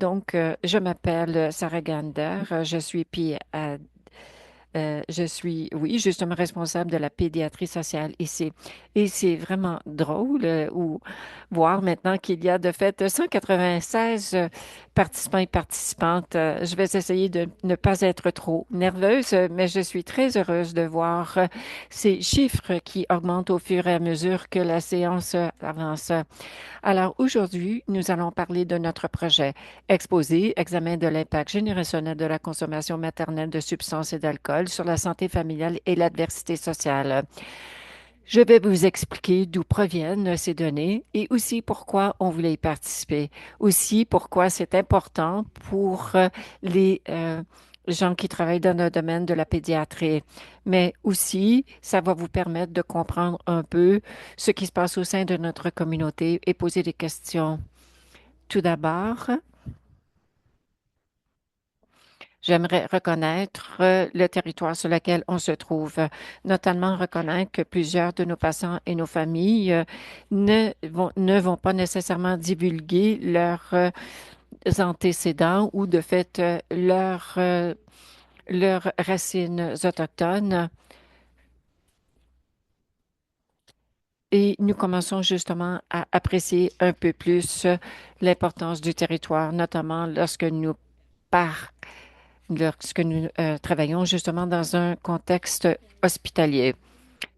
Je m'appelle Sarah Gander. Je suis, oui, justement responsable de la pédiatrie sociale ici. Et c'est vraiment drôle ou voir maintenant qu'il y a de fait 196 participants et participantes. Je vais essayer de ne pas être trop nerveuse, mais je suis très heureuse de voir ces chiffres qui augmentent au fur et à mesure que la séance avance. Alors aujourd'hui, nous allons parler de notre projet Exposé, examen de l'impact générationnel de la consommation maternelle de substances et d'alcool sur la santé familiale et l'adversité sociale. Je vais vous expliquer d'où proviennent ces données et aussi pourquoi on voulait y participer. Aussi pourquoi c'est important pour les gens qui travaillent dans le domaine de la pédiatrie. Mais aussi, ça va vous permettre de comprendre un peu ce qui se passe au sein de notre communauté et poser des questions. Tout d'abord, j'aimerais reconnaître le territoire sur lequel on se trouve, notamment reconnaître que plusieurs de nos patients et nos familles ne vont pas nécessairement divulguer leurs antécédents ou de fait leurs racines autochtones. Et nous commençons justement à apprécier un peu plus l'importance du territoire, notamment par, lorsque nous travaillons justement dans un contexte hospitalier.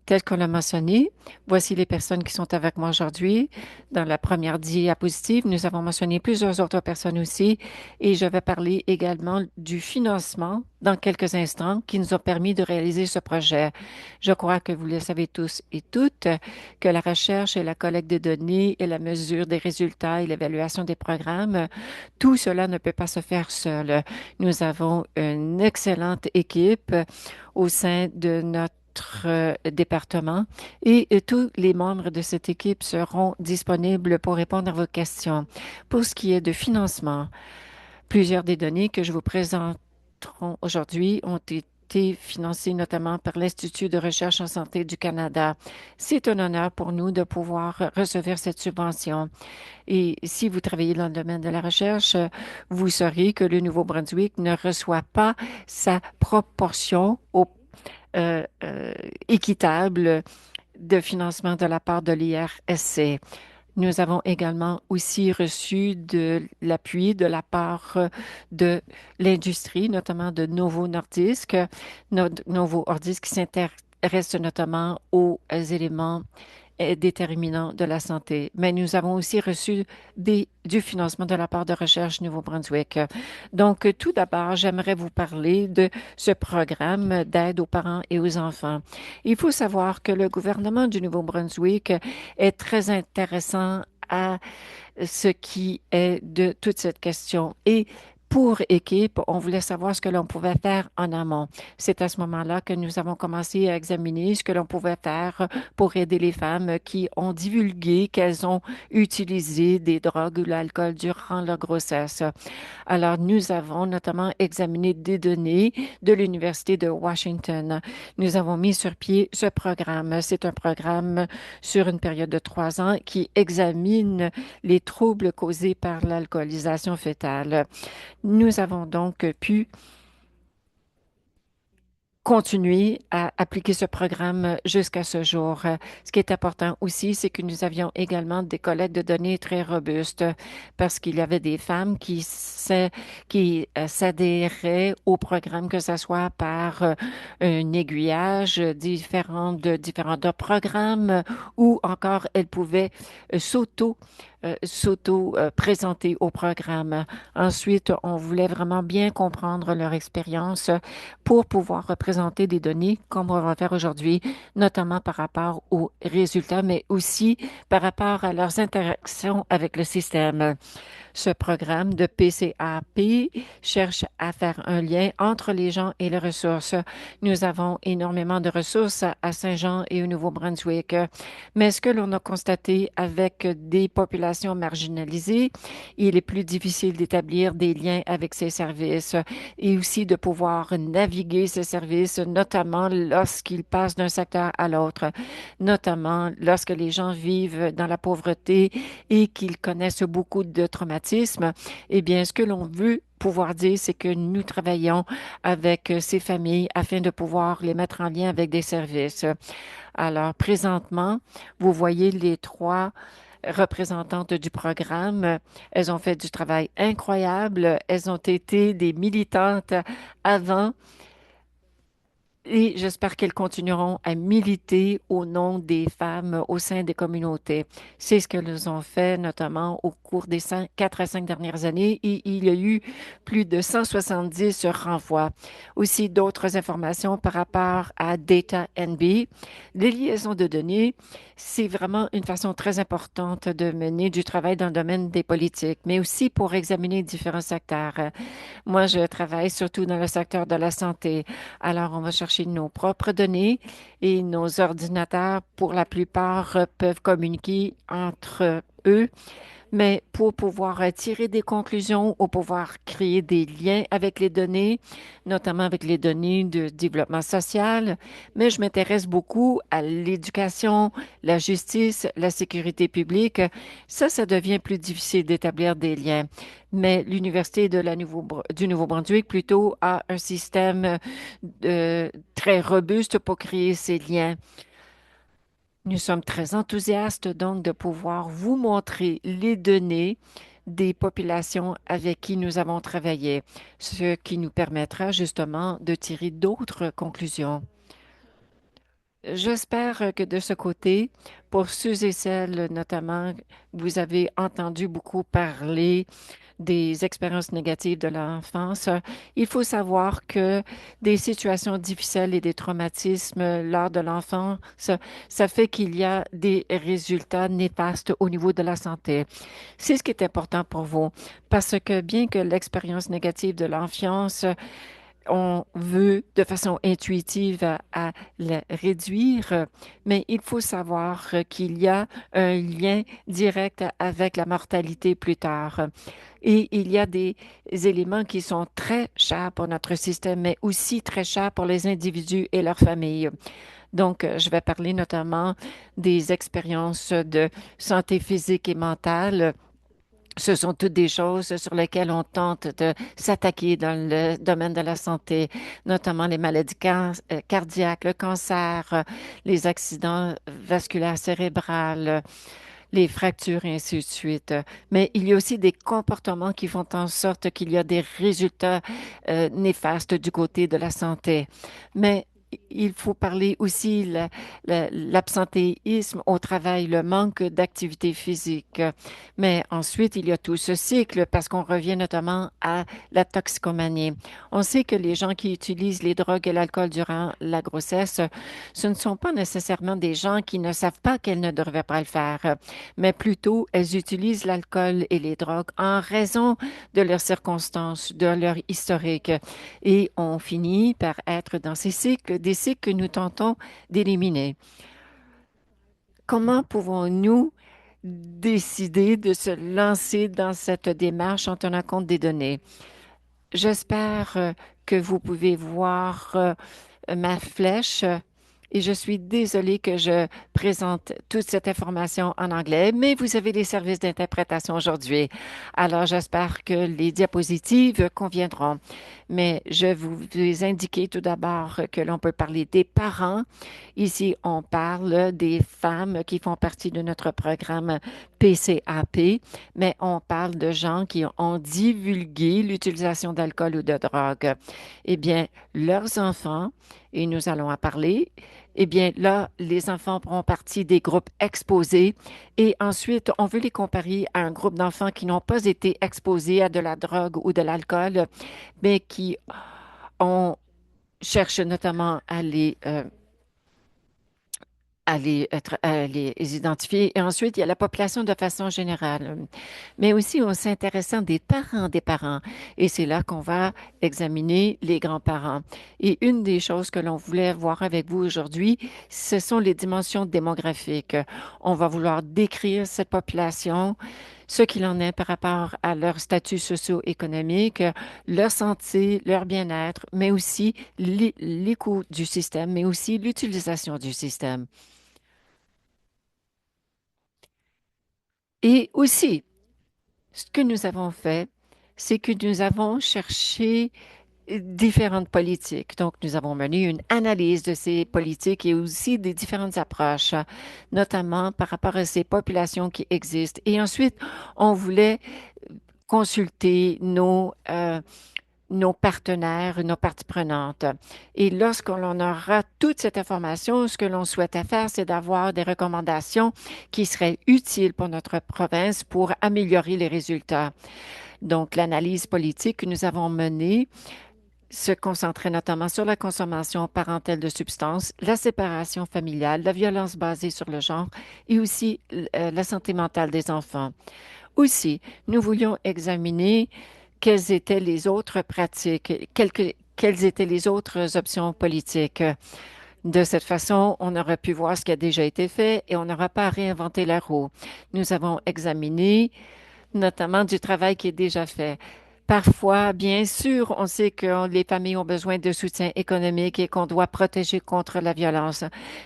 Tel qu'on l'a mentionné, voici les personnes qui sont avec moi aujourd'hui. Dans la première diapositive, nous avons mentionné plusieurs autres personnes aussi et je vais parler également du financement dans quelques instants qui nous ont permis de réaliser ce projet. Je crois que vous le savez tous et toutes que la recherche et la collecte de données et la mesure des résultats et l'évaluation des programmes, tout cela ne peut pas se faire seul. Nous avons une excellente équipe au sein de notre département et tous les membres de cette équipe seront disponibles pour répondre à vos questions. Pour ce qui est de financement, plusieurs des données que je vous présenterai aujourd'hui ont été financées notamment par l'Institut de recherche en santé du Canada. C'est un honneur pour nous de pouvoir recevoir cette subvention. Et si vous travaillez dans le domaine de la recherche, vous saurez que le Nouveau-Brunswick ne reçoit pas sa proportion équitable de financement de la part de l'IRSC. Nous avons également aussi reçu de l'appui de la part de l'industrie, notamment de Novo Nordisk, Novo Nordisk qui s'intéresse notamment aux éléments déterminants de la santé. Mais nous avons aussi reçu du financement de la part de Recherche Nouveau-Brunswick. Tout d'abord, j'aimerais vous parler de ce programme d'aide aux parents et aux enfants. Il faut savoir que le gouvernement du Nouveau-Brunswick est très intéressant à ce qui est de toute cette question. Et pour équipe, on voulait savoir ce que l'on pouvait faire en amont. C'est à ce moment-là que nous avons commencé à examiner ce que l'on pouvait faire pour aider les femmes qui ont divulgué qu'elles ont utilisé des drogues ou l'alcool durant leur grossesse. Alors, nous avons notamment examiné des données de l'Université de Washington. Nous avons mis sur pied ce programme. C'est un programme sur une période de 3 ans qui examine les troubles causés par l'alcoolisation fœtale. Nous avons donc pu continuer à appliquer ce programme jusqu'à ce jour. Ce qui est important aussi, c'est que nous avions également des collectes de données très robustes parce qu'il y avait des femmes qui s'adhéraient au programme, que ce soit par un aiguillage de différents programmes ou encore elles pouvaient euh, s'auto s'auto-présenter au programme. Ensuite, on voulait vraiment bien comprendre leur expérience pour pouvoir représenter des données comme on va faire aujourd'hui, notamment par rapport aux résultats, mais aussi par rapport à leurs interactions avec le système. Ce programme de PCAP cherche à faire un lien entre les gens et les ressources. Nous avons énormément de ressources à Saint-Jean et au Nouveau-Brunswick, mais ce que l'on a constaté avec des populations populations marginalisées. Il est plus difficile d'établir des liens avec ces services et aussi de pouvoir naviguer ces services, notamment lorsqu'ils passent d'un secteur à l'autre, notamment lorsque les gens vivent dans la pauvreté et qu'ils connaissent beaucoup de traumatismes. Eh bien, ce que l'on veut pouvoir dire, c'est que nous travaillons avec ces familles afin de pouvoir les mettre en lien avec des services. Alors, présentement, vous voyez les trois représentantes du programme. Elles ont fait du travail incroyable. Elles ont été des militantes avant et j'espère qu'elles continueront à militer au nom des femmes au sein des communautés. C'est ce qu'elles ont fait, notamment au cours des 4 à 5 dernières années, et il y a eu plus de 170 renvois. Aussi, d'autres informations par rapport à Data NB. Les liaisons de données, c'est vraiment une façon très importante de mener du travail dans le domaine des politiques, mais aussi pour examiner différents secteurs. Moi, je travaille surtout dans le secteur de la santé. Alors, on va chercher nos propres données et nos ordinateurs, pour la plupart, peuvent communiquer entre eux, mais pour pouvoir tirer des conclusions ou pouvoir créer des liens avec les données, notamment avec les données de développement social, mais je m'intéresse beaucoup à l'éducation, la justice, la sécurité publique. Ça devient plus difficile d'établir des liens. Mais l'Université du Nouveau-Brunswick, plutôt, a un système très robuste pour créer ces liens. Nous sommes très enthousiastes donc de pouvoir vous montrer les données des populations avec qui nous avons travaillé, ce qui nous permettra justement de tirer d'autres conclusions. J'espère que de ce côté, pour ceux et celles notamment, vous avez entendu beaucoup parler des expériences négatives de l'enfance. Il faut savoir que des situations difficiles et des traumatismes lors de l'enfance, ça fait qu'il y a des résultats néfastes au niveau de la santé. C'est ce qui est important pour vous, parce que bien que l'expérience négative de l'enfance on veut de façon intuitive à la réduire, mais il faut savoir qu'il y a un lien direct avec la mortalité plus tard. Et il y a des éléments qui sont très chers pour notre système, mais aussi très chers pour les individus et leurs familles. Donc, je vais parler notamment des expériences de santé physique et mentale. Ce sont toutes des choses sur lesquelles on tente de s'attaquer dans le domaine de la santé, notamment les maladies cardiaques, le cancer, les accidents vasculaires cérébrales, les fractures et ainsi de suite. Mais il y a aussi des comportements qui font en sorte qu'il y a des résultats néfastes du côté de la santé. Mais il faut parler aussi l'absentéisme au travail, le manque d'activité physique. Mais ensuite, il y a tout ce cycle parce qu'on revient notamment à la toxicomanie. On sait que les gens qui utilisent les drogues et l'alcool durant la grossesse, ce ne sont pas nécessairement des gens qui ne savent pas qu'elles ne devraient pas le faire, mais plutôt elles utilisent l'alcool et les drogues en raison de leurs circonstances, de leur historique. Et on finit par être dans ces cycles, des cycles que nous tentons d'éliminer. Comment pouvons-nous décider de se lancer dans cette démarche en tenant compte des données? J'espère que vous pouvez voir ma flèche et je suis désolée que je présente toute cette information en anglais, mais vous avez les services d'interprétation aujourd'hui. Alors, j'espère que les diapositives conviendront. Mais je vous vais indiquer tout d'abord que l'on peut parler des parents. Ici, on parle des femmes qui font partie de notre programme PCAP, mais on parle de gens qui ont divulgué l'utilisation d'alcool ou de drogue. Eh bien, leurs enfants, et nous allons en parler, eh bien, là, les enfants feront partie des groupes exposés et ensuite, on veut les comparer à un groupe d'enfants qui n'ont pas été exposés à de la drogue ou de l'alcool, mais qui on cherche notamment à les à les identifier. Et ensuite, il y a la population de façon générale, mais aussi en s'intéressant des parents. Et c'est là qu'on va examiner les grands-parents. Et une des choses que l'on voulait voir avec vous aujourd'hui, ce sont les dimensions démographiques. On va vouloir décrire cette population, ce qu'il en est par rapport à leur statut socio-économique, leur santé, leur bien-être, mais aussi les coûts du système, mais aussi l'utilisation du système. Et aussi, ce que nous avons fait, c'est que nous avons cherché différentes politiques. Donc, nous avons mené une analyse de ces politiques et aussi des différentes approches, notamment par rapport à ces populations qui existent. Et ensuite, on voulait consulter nos partenaires, nos parties prenantes. Et lorsqu'on aura toute cette information, ce que l'on souhaitait faire, c'est d'avoir des recommandations qui seraient utiles pour notre province pour améliorer les résultats. Donc, l'analyse politique que nous avons menée se concentrait notamment sur la consommation parentale de substances, la séparation familiale, la violence basée sur le genre et aussi la santé mentale des enfants. Aussi, nous voulions examiner quelles étaient les autres pratiques, quelles étaient les autres options politiques. De cette façon, on aurait pu voir ce qui a déjà été fait et on n'aura pas à réinventer la roue. Nous avons examiné notamment du travail qui est déjà fait. Parfois, bien sûr, on sait que les familles ont besoin de soutien économique et qu'on doit protéger contre la violence.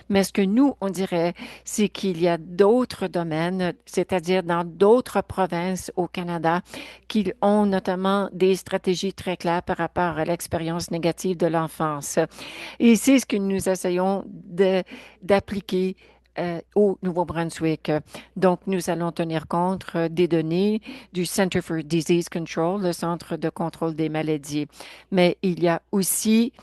Mais ce que nous, on dirait, c'est qu'il y a d'autres domaines, c'est-à-dire dans d'autres provinces au Canada, qui ont notamment des stratégies très claires par rapport à l'expérience négative de l'enfance. Et c'est ce que nous essayons d'appliquer au Nouveau-Brunswick. Donc, nous allons tenir compte des données du Center for Disease Control, le Centre de contrôle des maladies. Mais il y a aussi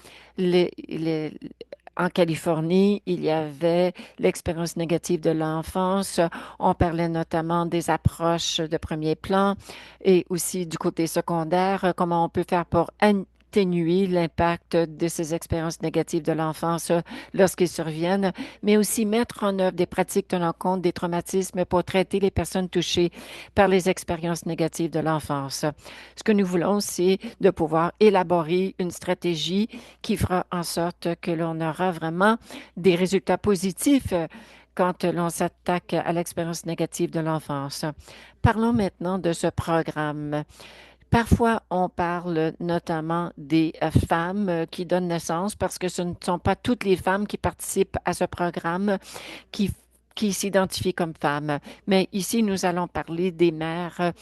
en Californie, il y avait l'expérience négative de l'enfance. On parlait notamment des approches de premier plan et aussi du côté secondaire, comment on peut faire pour atténuer l'impact de ces expériences négatives de l'enfance lorsqu'ils surviennent, mais aussi mettre en œuvre des pratiques tenant compte des traumatismes pour traiter les personnes touchées par les expériences négatives de l'enfance. Ce que nous voulons, c'est de pouvoir élaborer une stratégie qui fera en sorte que l'on aura vraiment des résultats positifs quand l'on s'attaque à l'expérience négative de l'enfance. Parlons maintenant de ce programme. Parfois, on parle notamment des femmes qui donnent naissance parce que ce ne sont pas toutes les femmes qui participent à ce programme qui, qui s'identifient comme femmes. Mais ici, nous allons parler des mères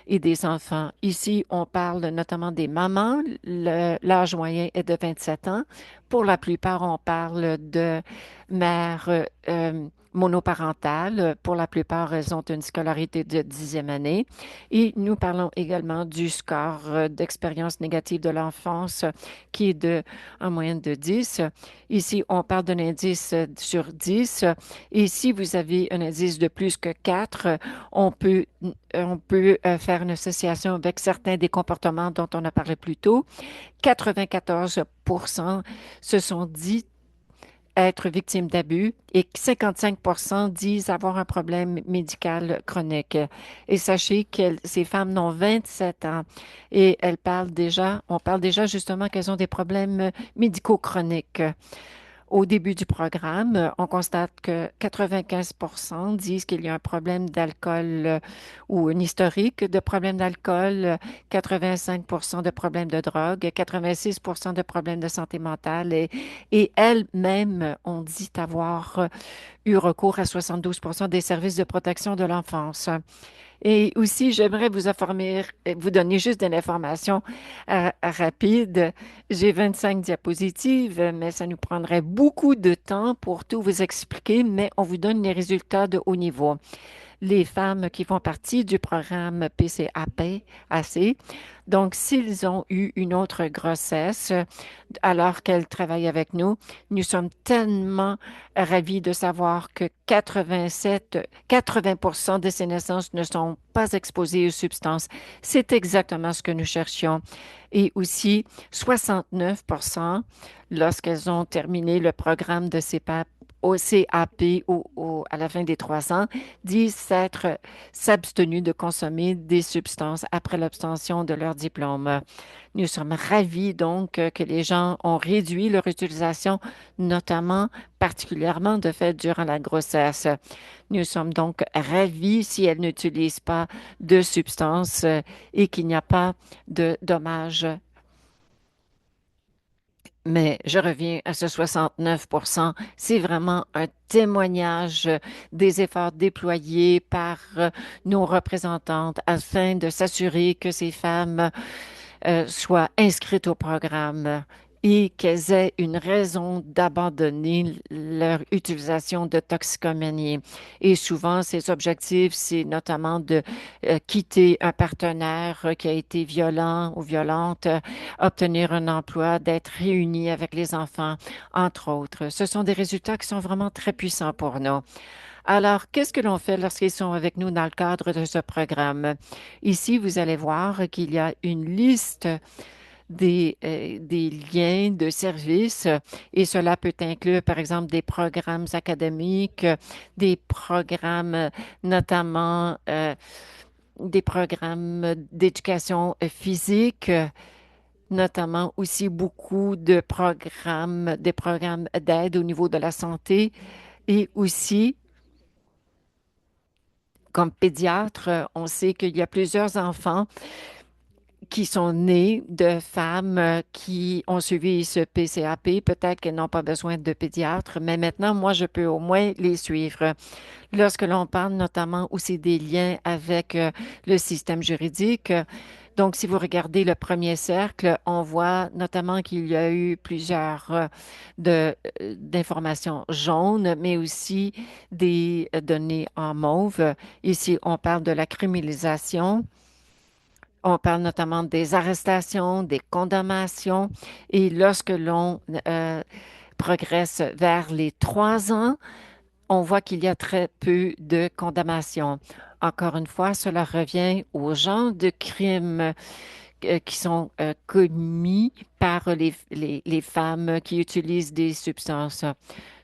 et des enfants. Ici, on parle notamment des mamans. L'âge moyen est de 27 ans. Pour la plupart, on parle de mères monoparentales. Pour la plupart, elles ont une scolarité de 10e année. Et nous parlons également du score d'expérience négative de l'enfance qui est en moyenne de 10. Ici, on parle d'un indice sur 10. Et si vous avez un indice de plus que 4, on peut, on peut faire une association avec certains des comportements dont on a parlé plus tôt. 94% se sont dit être victimes d'abus et 55% disent avoir un problème médical chronique. Et sachez que ces femmes n'ont 27 ans et on parle déjà justement qu'elles ont des problèmes médicaux chroniques. Au début du programme, on constate que 95% disent qu'il y a un problème d'alcool ou un historique de problèmes d'alcool, 85% de problèmes de drogue, 86% de problèmes de santé mentale et elles-mêmes ont dit avoir eu recours à 72% des services de protection de l'enfance. Et aussi, j'aimerais vous informer, vous donner juste de l'information rapide. J'ai 25 diapositives, mais ça nous prendrait beaucoup de temps pour tout vous expliquer, mais on vous donne les résultats de haut niveau. Les femmes qui font partie du programme PCAP, AC. Donc, s'ils ont eu une autre grossesse alors qu'elles travaillent avec nous, nous sommes tellement ravis de savoir que 80% de ces naissances ne sont pas exposées aux substances. C'est exactement ce que nous cherchions. Et aussi, 69%, lorsqu'elles ont terminé le programme de CPAP au CAP à la fin des 3 ans disent s'abstenus de consommer des substances après l'obtention de leur diplôme. Nous sommes ravis donc que les gens ont réduit leur utilisation, notamment particulièrement de fait durant la grossesse. Nous sommes donc ravis si elles n'utilisent pas de substances et qu'il n'y a pas de dommages. Mais je reviens à ce 69%. C'est vraiment un témoignage des efforts déployés par nos représentantes afin de s'assurer que ces femmes soient inscrites au programme et qu'elles aient une raison d'abandonner leur utilisation de toxicomanie. Et souvent, ces objectifs, c'est notamment de quitter un partenaire qui a été violent ou violente, obtenir un emploi, d'être réunis avec les enfants, entre autres. Ce sont des résultats qui sont vraiment très puissants pour nous. Alors, qu'est-ce que l'on fait lorsqu'ils sont avec nous dans le cadre de ce programme? Ici, vous allez voir qu'il y a une liste des liens de services et cela peut inclure, par exemple, des programmes académiques, des programmes notamment des programmes d'éducation physique, notamment aussi beaucoup de programmes, des programmes d'aide au niveau de la santé et aussi comme pédiatre, on sait qu'il y a plusieurs enfants qui sont nés de femmes qui ont suivi ce PCAP. Peut-être qu'elles n'ont pas besoin de pédiatre, mais maintenant, moi, je peux au moins les suivre. Lorsque l'on parle notamment aussi des liens avec le système juridique, donc si vous regardez le premier cercle, on voit notamment qu'il y a eu plusieurs d'informations jaunes, mais aussi des données en mauve. Ici, on parle de la criminalisation. On parle notamment des arrestations, des condamnations. Et lorsque l'on progresse vers les 3 ans, on voit qu'il y a très peu de condamnations. Encore une fois, cela revient au genre de crimes qui sont commis par les femmes qui utilisent des substances.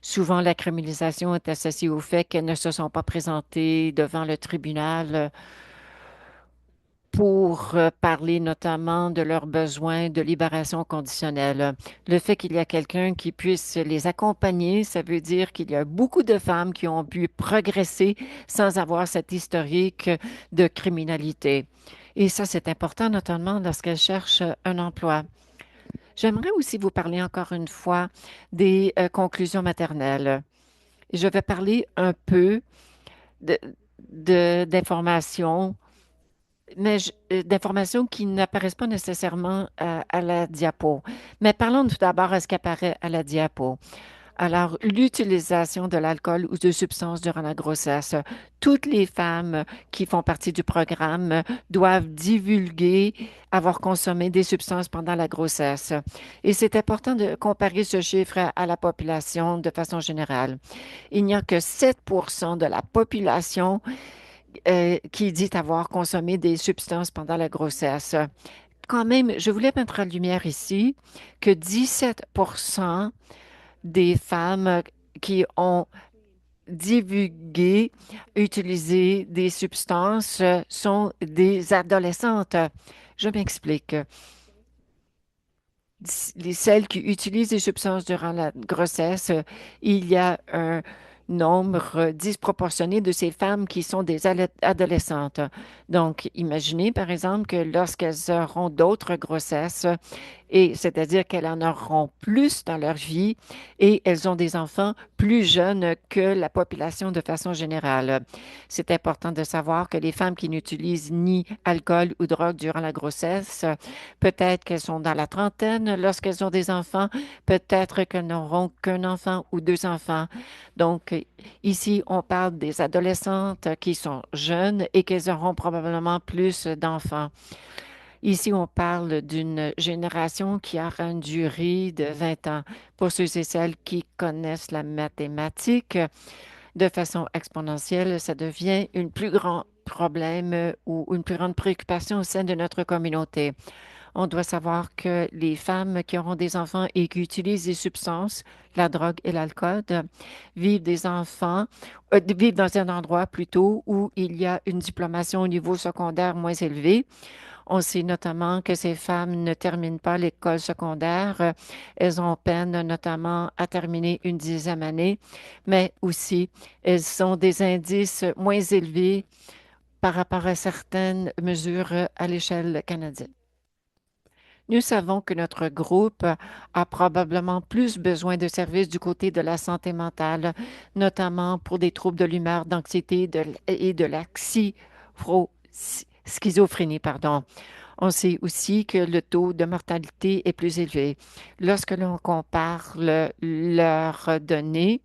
Souvent, la criminalisation est associée au fait qu'elles ne se sont pas présentées devant le tribunal pour parler notamment de leurs besoins de libération conditionnelle. Le fait qu'il y a quelqu'un qui puisse les accompagner, ça veut dire qu'il y a beaucoup de femmes qui ont pu progresser sans avoir cet historique de criminalité. Et ça, c'est important, notamment lorsqu'elles cherchent un emploi. J'aimerais aussi vous parler encore une fois des conclusions maternelles. Je vais parler un peu de, d'informations mais d'informations qui n'apparaissent pas nécessairement à la diapo. Mais parlons tout d'abord à ce qui apparaît à la diapo. Alors, l'utilisation de l'alcool ou de substances durant la grossesse. Toutes les femmes qui font partie du programme doivent divulguer avoir consommé des substances pendant la grossesse. Et c'est important de comparer ce chiffre à la population de façon générale. Il n'y a que 7% de la population qui dit avoir consommé des substances pendant la grossesse. Quand même, je voulais mettre en lumière ici que 17% des femmes qui ont divulgué, utilisé des substances sont des adolescentes. Je m'explique. Celles qui utilisent des substances durant la grossesse, il y a un nombre disproportionné de ces femmes qui sont des adolescentes. Donc, imaginez par exemple que lorsqu'elles auront d'autres grossesses, et c'est-à-dire qu'elles en auront plus dans leur vie et elles ont des enfants plus jeunes que la population de façon générale. C'est important de savoir que les femmes qui n'utilisent ni alcool ou drogue durant la grossesse, peut-être qu'elles sont dans la trentaine lorsqu'elles ont des enfants, peut-être qu'elles n'auront qu'un enfant ou deux enfants. Donc, ici, on parle des adolescentes qui sont jeunes et qu'elles auront probablement plus d'enfants. Ici, on parle d'une génération qui aura une durée de 20 ans. Pour ceux et celles qui connaissent la mathématique de façon exponentielle, ça devient un plus grand problème ou une plus grande préoccupation au sein de notre communauté. On doit savoir que les femmes qui auront des enfants et qui utilisent des substances, la drogue et l'alcool, vivent des enfants, vivent dans un endroit plutôt où il y a une diplomation au niveau secondaire moins élevé. On sait notamment que ces femmes ne terminent pas l'école secondaire. Elles ont peine notamment à terminer une 10e année, mais aussi elles ont des indices moins élevés par rapport à certaines mesures à l'échelle canadienne. Nous savons que notre groupe a probablement plus besoin de services du côté de la santé mentale, notamment pour des troubles de l'humeur, d'anxiété et de la schizophrénie, pardon. On sait aussi que le taux de mortalité est plus élevé. Lorsque l'on compare leurs données,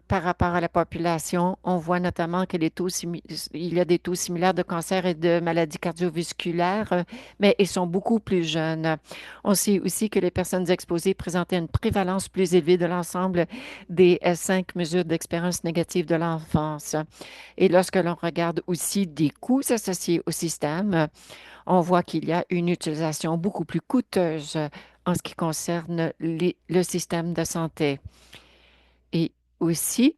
par rapport à la population, on voit notamment que il y a des taux similaires de cancer et de maladies cardiovasculaires, mais ils sont beaucoup plus jeunes. On sait aussi que les personnes exposées présentaient une prévalence plus élevée de l'ensemble des 5 mesures d'expérience négative de l'enfance. Et lorsque l'on regarde aussi des coûts associés au système, on voit qu'il y a une utilisation beaucoup plus coûteuse en ce qui concerne le système de santé. Et aussi,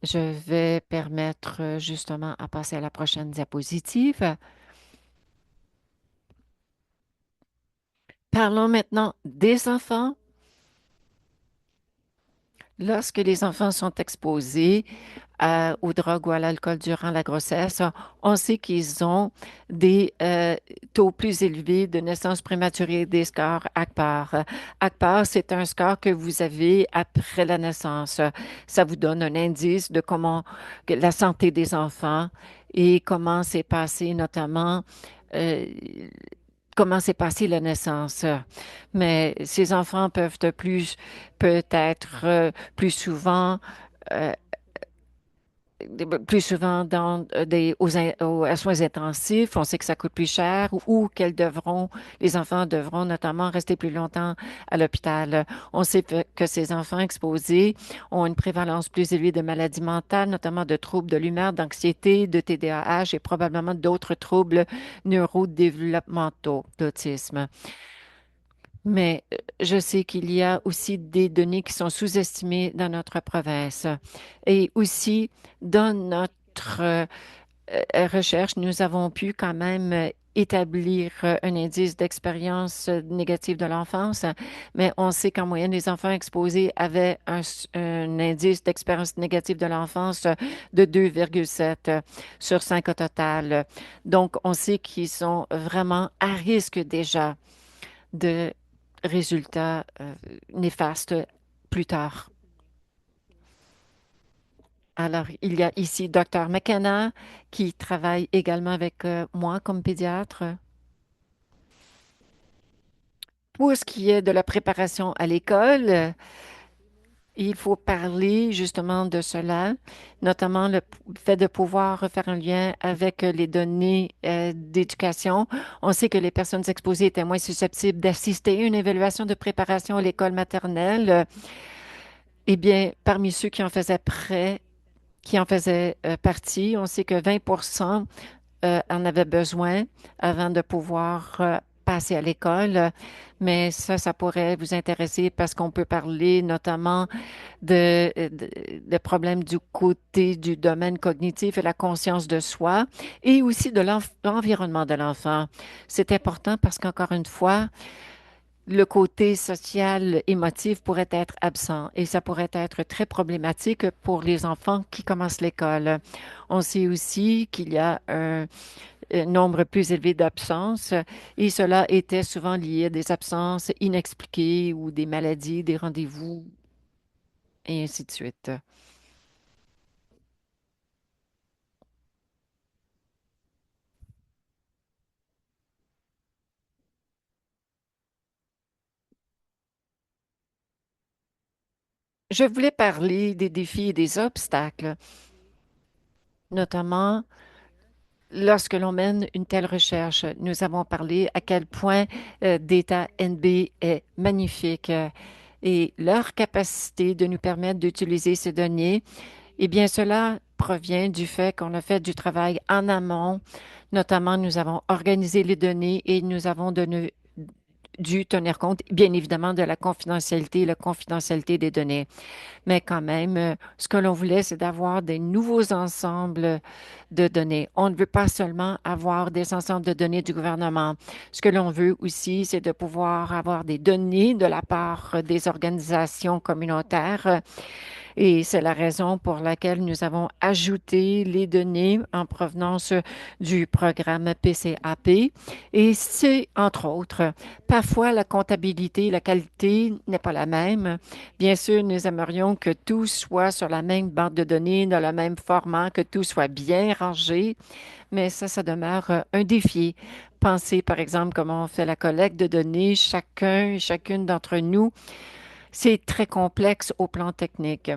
je vais permettre justement à passer à la prochaine diapositive. Parlons maintenant des enfants. Lorsque les enfants sont exposés aux drogues ou à l'alcool durant la grossesse, on sait qu'ils ont des taux plus élevés de naissance prématurée des scores ACPAR. ACPAR, c'est un score que vous avez après la naissance. Ça vous donne un indice de la santé des enfants et comment s'est passé notamment euh, comment s'est passée la naissance. Mais ces enfants peuvent peut-être plus souvent, euh, plus souvent dans aux soins intensifs. On sait que ça coûte plus cher ou les enfants devront notamment rester plus longtemps à l'hôpital. On sait que ces enfants exposés ont une prévalence plus élevée de maladies mentales, notamment de troubles de l'humeur, d'anxiété, de TDAH et probablement d'autres troubles neurodéveloppementaux d'autisme. Mais je sais qu'il y a aussi des données qui sont sous-estimées dans notre province. Et aussi, dans notre recherche, nous avons pu quand même établir un indice d'expérience négative de l'enfance, mais on sait qu'en moyenne, les enfants exposés avaient un indice d'expérience négative de l'enfance de 2,7 sur 5 au total. Donc, on sait qu'ils sont vraiment à risque déjà de résultats néfastes plus tard. Alors, il y a ici Dr. McKenna qui travaille également avec moi comme pédiatre. Pour ce qui est de la préparation à l'école, il faut parler justement de cela, notamment le fait de pouvoir faire un lien avec les données d'éducation. On sait que les personnes exposées étaient moins susceptibles d'assister à une évaluation de préparation à l'école maternelle. Eh bien, parmi ceux qui en faisaient partie, on sait que 20 en avaient besoin avant de pouvoir passer à l'école. Mais ça pourrait vous intéresser parce qu'on peut parler notamment de problèmes du côté du domaine cognitif et la conscience de soi et aussi de l'environnement de l'enfant. C'est important parce qu'encore une fois, le côté social, émotif pourrait être absent et ça pourrait être très problématique pour les enfants qui commencent l'école. On sait aussi qu'il y a un nombre plus élevé d'absences et cela était souvent lié à des absences inexpliquées ou des maladies, des rendez-vous et ainsi de suite. Je voulais parler des défis et des obstacles, notamment lorsque l'on mène une telle recherche. Nous avons parlé à quel point Data NB est magnifique et leur capacité de nous permettre d'utiliser ces données, eh bien, cela provient du fait qu'on a fait du travail en amont. Notamment, nous avons organisé les données et nous avons dû tenir compte, bien évidemment, de la confidentialité des données. Mais quand même, ce que l'on voulait, c'est d'avoir des nouveaux ensembles de données. On ne veut pas seulement avoir des ensembles de données du gouvernement. Ce que l'on veut aussi, c'est de pouvoir avoir des données de la part des organisations communautaires et c'est la raison pour laquelle nous avons ajouté les données en provenance du programme PCAP. Et c'est, entre autres, parfois la comptabilité, la qualité n'est pas la même. Bien sûr, nous aimerions que tout soit sur la même banque de données, dans le même format, que tout soit bien rangé, mais ça demeure un défi. Pensez, par exemple, comment on fait la collecte de données, chacun et chacune d'entre nous c'est très complexe au plan technique.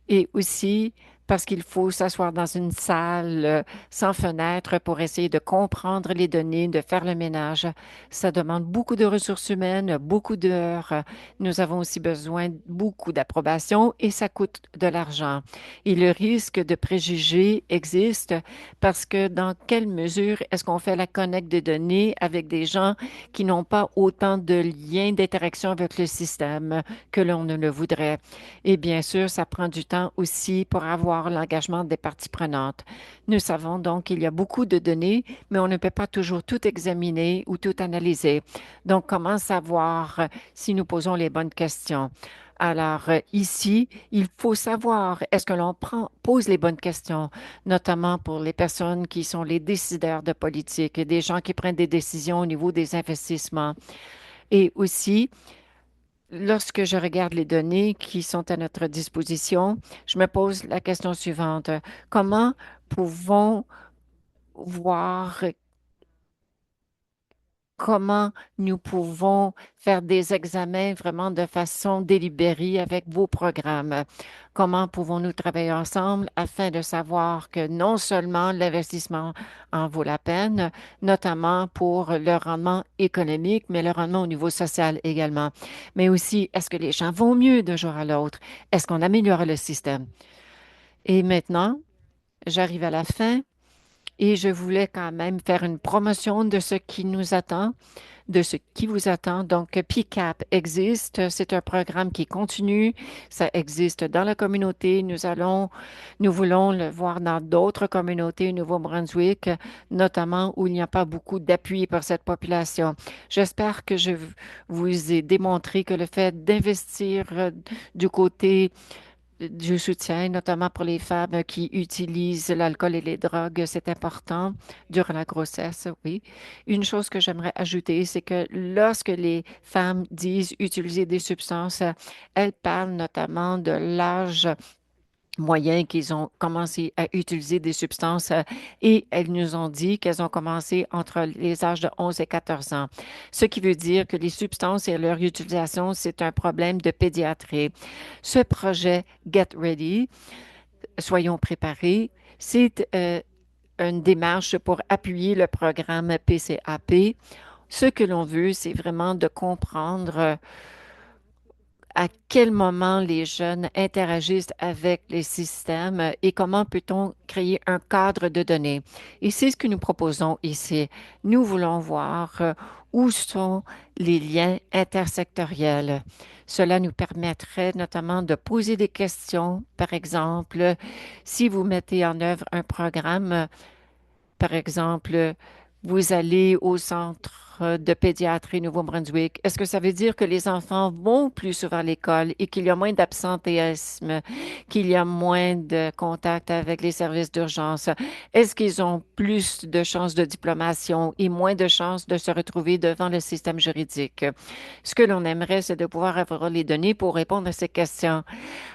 Et aussi parce qu'il faut s'asseoir dans une salle sans fenêtre pour essayer de comprendre les données, de faire le ménage. Ça demande beaucoup de ressources humaines, beaucoup d'heures. Nous avons aussi besoin de beaucoup d'approbation et ça coûte de l'argent. Et le risque de préjugés existe parce que dans quelle mesure est-ce qu'on fait la collecte de données avec des gens qui n'ont pas autant de liens d'interaction avec le système? Que l'on ne le voudrait. Et bien sûr, ça prend du temps aussi pour avoir l'engagement des parties prenantes. Nous savons donc qu'il y a beaucoup de données, mais on ne peut pas toujours tout examiner ou tout analyser. Donc, comment savoir si nous posons les bonnes questions? Alors, ici, il faut savoir, est-ce que l'on pose les bonnes questions, notamment pour les personnes qui sont les décideurs de politique, des gens qui prennent des décisions au niveau des investissements. Et aussi, lorsque je regarde les données qui sont à notre disposition, je me pose la question suivante. Comment pouvons voir comment nous pouvons faire des examens vraiment de façon délibérée avec vos programmes? Comment pouvons-nous travailler ensemble afin de savoir que non seulement l'investissement en vaut la peine, notamment pour le rendement économique, mais le rendement au niveau social également. Mais aussi, est-ce que les gens vont mieux d'un jour à l'autre? Est-ce qu'on améliore le système? Et maintenant, j'arrive à la fin et je voulais quand même faire une promotion de ce qui nous attend de ce qui vous attend. Donc, PCAP existe. C'est un programme qui continue. Ça existe dans la communauté. Nous voulons le voir dans d'autres communautés au Nouveau-Brunswick, notamment où il n'y a pas beaucoup d'appui pour cette population. J'espère que je vous ai démontré que le fait d'investir du côté du soutien, notamment pour les femmes qui utilisent l'alcool et les drogues, c'est important durant la grossesse, oui. Une chose que j'aimerais ajouter, c'est que lorsque les femmes disent utiliser des substances, elles parlent notamment de l'âge moyen qu'ils ont commencé à utiliser des substances et elles nous ont dit qu'elles ont commencé entre les âges de 11 et 14 ans. Ce qui veut dire que les substances et leur utilisation, c'est un problème de pédiatrie. Ce projet Get Ready, soyons préparés, c'est une démarche pour appuyer le programme PCAP. Ce que l'on veut, c'est vraiment de comprendre à quel moment les jeunes interagissent avec les systèmes et comment peut-on créer un cadre de données. Et c'est ce que nous proposons ici. Nous voulons voir où sont les liens intersectoriels. Cela nous permettrait notamment de poser des questions. Par exemple, si vous mettez en œuvre un programme, par exemple, vous allez au centre de pédiatrie Nouveau-Brunswick. Est-ce que ça veut dire que les enfants vont plus souvent à l'école et qu'il y a moins d'absentéisme, qu'il y a moins de contact avec les services d'urgence? Est-ce qu'ils ont plus de chances de diplomation et moins de chances de se retrouver devant le système juridique? Ce que l'on aimerait, c'est de pouvoir avoir les données pour répondre à ces questions.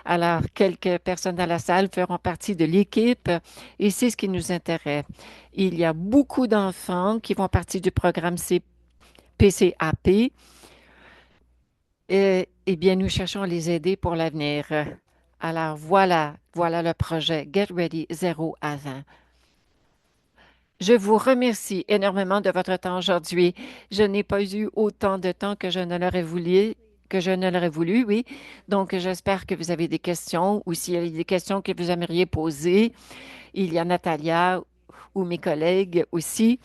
Alors, quelques personnes dans la salle feront partie de l'équipe et c'est ce qui nous intéresse. Il y a beaucoup d'enfants qui font partie du programme PCAP. Eh bien, nous cherchons à les aider pour l'avenir. Alors, voilà le projet Get Ready 0 à 20. Je vous remercie énormément de votre temps aujourd'hui. Je n'ai pas eu autant de temps que je ne l'aurais voulu, oui. Donc, j'espère que vous avez des questions ou s'il y a des questions que vous aimeriez poser. Il y a Natalia ou mes collègues aussi.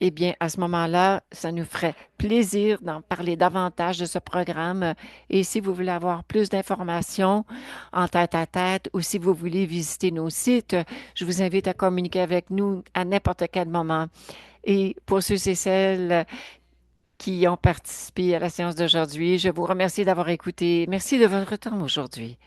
Eh bien, à ce moment-là, ça nous ferait plaisir d'en parler davantage de ce programme. Et si vous voulez avoir plus d'informations en tête à tête ou si vous voulez visiter nos sites, je vous invite à communiquer avec nous à n'importe quel moment. Et pour ceux et celles qui ont participé à la séance d'aujourd'hui, je vous remercie d'avoir écouté. Merci de votre temps aujourd'hui.